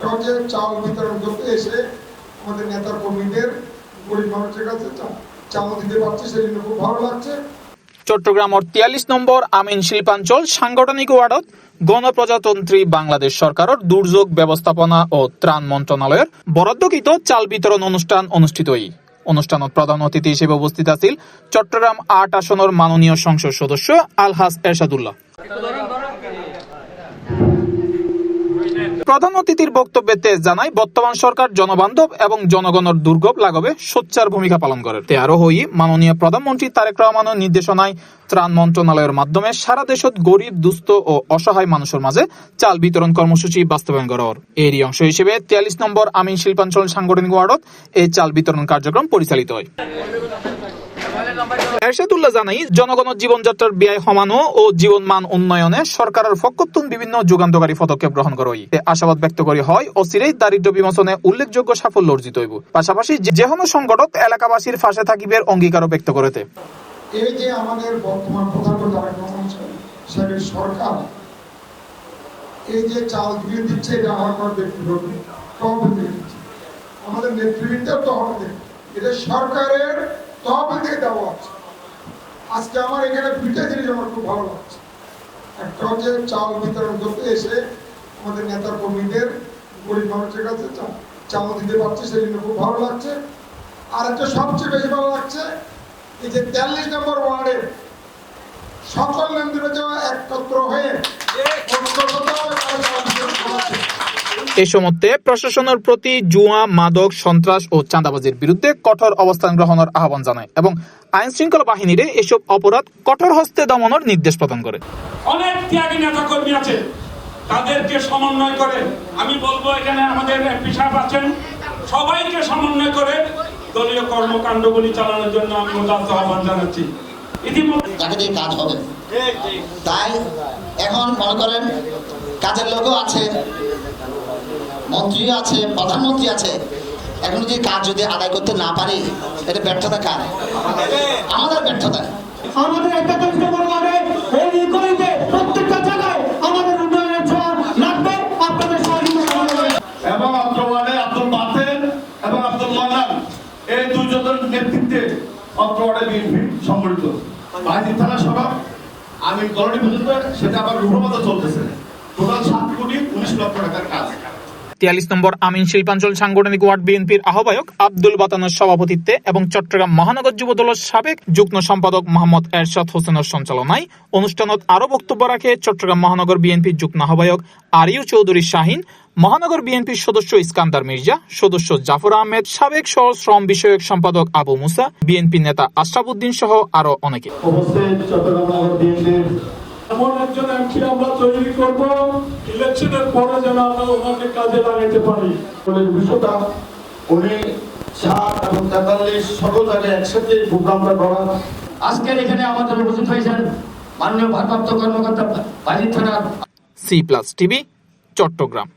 পর্যায়ে চাল বিতরণ করতে এসে আমাদের নেতা কর্মীদের গরিব মানুষের কাছে চাল দিতে পারছে, সেজন্য খুব ভালো লাগছে। চট্টগ্রামের 43 নম্বর আমিন শিল্পাঞ্চল সাংগঠনিক ওয়ার্ডত গণপ্রজাতন্ত্রী বাংলাদেশ সরকারের দুর্যোগ ব্যবস্থাপনা ও ত্রাণ মন্ত্রণালয়ের বরাদ্দকৃত চাল বিতরণ অনুষ্ঠান অনুষ্ঠিত হয়। অনুষ্ঠানত প্রধান অতিথি হিসেবে উপস্থিত আছেন চট্টগ্রাম ৮ আসনের মাননীয় সংসদ সদস্য আলহাজ এরশাদুল্লাহ। প্রধান অতিথির বক্তব্যে তেজ জানায় বর্তমান সরকার জনবান্ধব এবং জনগণের দুর্ভোগ লাঘবে সোচ্চার ভূমিকা পালন করে। আরো হই মাননীয় প্রধানমন্ত্রী তারেক রহমানের নির্দেশনায় ত্রাণ মন্ত্রণালয়ের মাধ্যমে সারা দেশত গরিব দুস্থ ও অসহায় মানুষের মাঝে চাল বিতরণ কর্মসূচি বাস্তবায়ন করা হয়। এরই অংশ হিসেবে 43 নম্বর আমিন শিল্পাঞ্চল সাংগঠনিক ওয়ার্ডত এই চাল বিতরণ কার্যক্রম পরিচালিত হয়। এরশাদুল্লাহ জানাই জনগণের জীবনযাত্রার ব্যয় কমানো ও জীবনমান উন্নয়নে সরকারের পক্ষতুন বিভিন্ন যুগান্তকারী পদক্ষেপ গ্রহণ করা হয়। আশাবাদ ব্যক্ত করি হয় অচিরেই দারিদ্র্য বিমোচনে উল্লেখযোগ্য সাফল্য অর্জিত হইব। পাশাপাশি যে কোনো সংগঠক এলাকাবাসীর পাশে থাকিবের অঙ্গীকারও ব্যক্ত করেছে। এই যে আমাদের বর্তমান প্রধানমন্ত্রী তারেক রহমান সাহেবের সরকার এই যে চাল দিয়ে দিচ্ছে, এটা আমার কোনো ব্যক্তিগত তহবিল থেকে দিচ্ছে, আমাদের নেতৃবৃন্দের তহবিল, এটা সরকারের তহবিল থেকে দেওয়া হচ্ছে। আজকে আমার এখানে দুইটা জিনিস আমার খুব ভালো লাগছে। একটা হচ্ছে চাল বিতরণ করতে এসে আমাদের নেতা কর্মীদের গরিব মানুষের কাছে চাল দিতে পারছে, সেজন্য খুব ভালো লাগছে। আর একটা সবচেয়ে বেশি ভালো লাগছে এই যে 43 নম্বর ওয়ার্ডে সকল নেতৃবৃন্দ একত্র হয়ে এই সময়ে প্রশাসনের প্রতি জুয়া, মাদক, সন্ত্রাস ও চাঁদাবাজির বিরুদ্ধে কঠোর অবস্থান গ্রহণের আহ্বান জানায় এবং আইন শৃঙ্খলা বাহিনীর এসব অপরাধ কঠোর হস্তে দমনের নির্দেশ প্রদান করে। অনেক ত্যাগী নেতা কর্মী আছে, তাদেরকে সমন্বয় করে আমি বলবো এখানে আমাদের এমপি সাহেব আছেন, সবাইকে সমন্বয় করে দলীয় কর্মকাণ্ডগুলি চালানোর জন্য আমি উদাত্ত আহ্বান জানাচ্ছি। ইতিমধ্যে কাজ হবে, তাই এখন মনে করেন কাজের লোকও আছে, মন্ত্রীও আছে, প্রধানমন্ত্রী আছে। এখন যদি কাজ যদি আদায় করতে না পারি, এটা ব্যর্থতা কার? আমাদের ব্যর্থতা। আমাদের একটা প্রত্যেকটা জায়গায় আমাদের উন্নয়নের ছোঁয়া লাগবে। আপনাদের এবং অত্রওয়ার্ডে আব্দুল বাতেন এবং আব্দুল মান্নান এই দুজনের নেতৃত্বে অত্রওয়ার্ডে বিএনপি সংগঠিত বাহিনী থানা সভা আমি কলোনি পর্যন্ত সেটা আবার রূপমত চলতেছে। টোটাল 7 কোটি 19 লক্ষ টাকার কাজ। 43 নম্বর আমিন শিল্পাঞ্চল সাংগঠনিক ওয়ার্ড বিএনপির আহ্বায়ক আব্দুল বাতানের সভাপতিত্বে এবং চট্টগ্রাম মহানগর যুব দলের সাবেক যুগ্ম সম্পাদক মোহাম্মদ এরশাদ হোসেনের সঞ্চালনায় অনুষ্ঠানত আরো বক্তব্য রাখে চট্টগ্রাম মহানগর বিএনপির যুগ্ম আহ্বায়ক আরিউ চৌধুরী শাহিন, মহানগর বিএনপির সদস্য ইস্কান্দার মির্জা, সদস্য জাফর আহমেদ, সাবেক সহ শ্রম বিষয়ক সম্পাদক আবু মুসা, বিএনপি নেতা আশরাফ উদ্দিন সহ আরো অনেকে। এমন একজন এমপি আমরা তৈরি করব ইলেকশনের পরে যেন আমরা ওনাকে কাজে লাগাইতে পারি। বিষয়টা উনি 7 এবং 43 সকল জায়গায় একসাথে প্রোগ্রামটা করা। আজকের এখানে আমাদের উপস্থিত হয়েছেন মাননীয় ভারপ্রাপ্ত কর্মকর্তা বাহিনী থানার C+ টিভি চট্টগ্রাম।